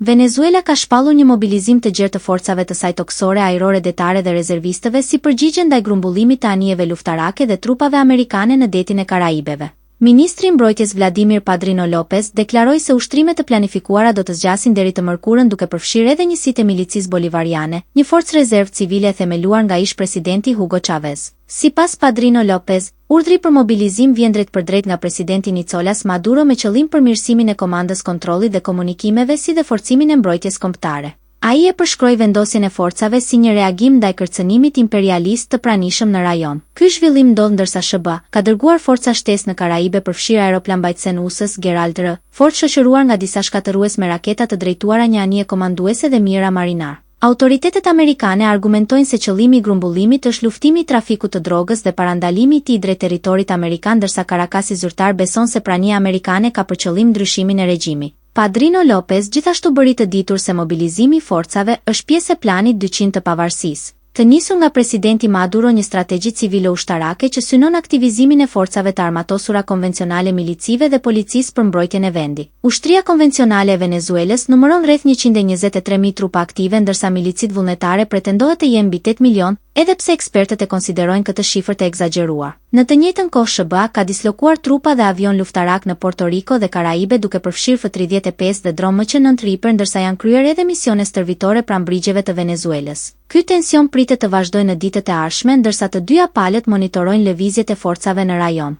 Venezuela ka shpallur një mobilizim të gjerë të forcave të saj toksore, ajrore, detare dhe rezervistëve si përgjigje ndaj grumbullimit të anijeve luftarake dhe trupave amerikane në detin e Karaibeve. Ministri i Mbrojtjes Vladimir Padrino Lopez deklaroi se ushtrimet të planifikuara do të zgjasin deri të mërkurën duke përfshirë edhe njësitë e milicisë bolivariane, një forcë rezervë civile e themeluar nga ish-presidenti Hugo Chavez. Sipas Padrino Lopez, urdhri për mobilizim vjen drejt për drejt nga presidenti Nicolas Maduro me qëllim përmirësimin e komandës kontrollit dhe komunikimeve si dhe forcimin e mbrojtjes kombëtare. Ai e përshkroi vendosjen e forcave si një reagim ndaj kërcënimit imperialist të pranishëm në rajon. Ky zhvillim ndodh ndërsa SBA ka dërguar forca shtesë në Karaibe përfshirë aeroplan mbajtësen US Gerald R, fort shoqëruar nga disa shkatërues me raketa të drejtuara një anije komanduese dhe mira marinar. Autoritetet amerikane argumentojnë se qëllimi i grumbullimit është luftimi i trafikut të drogës dhe parandalimi i tij drejt territorit amerikan, ndërsa Caracasi zyrtar beson se prania amerikane ka për qëllim ndryshimin e regjimit. Padrino Lopez gjithashtu bëri të ditur se mobilizimi i forcave është pjesë e planit 200 të pavarësisë, të nisur nga presidenti Maduro, një strategji civile ushtarake që synon aktivizimin e forcave të armatosura konvencionale milicive dhe policisë për mbrojtjen e vendit. Ushtria konvencionale e Venezuelës numëron rreth 123.000 trupa aktive, ndërsa milicit vullnetare pretendohet të jenë mbi 8 milion, edhe pse ekspertët e konsiderojnë këtë shifër të egzageruar. Në të njëjtën kohë SBA ka dislokuar trupa dhe avion luftarak në Puerto Rico dhe Karaibe, duke përfshirë F-35 dhe dron MQ-9 Reaper, ndërsa janë kryer edhe misione stërvitore pranë brigjeve të Venezuelës. Ky tension pritet të vazhdojë në ditët e ardhshme, ndërsa të dyja palët monitorojnë lëvizjet e forcave në rajon.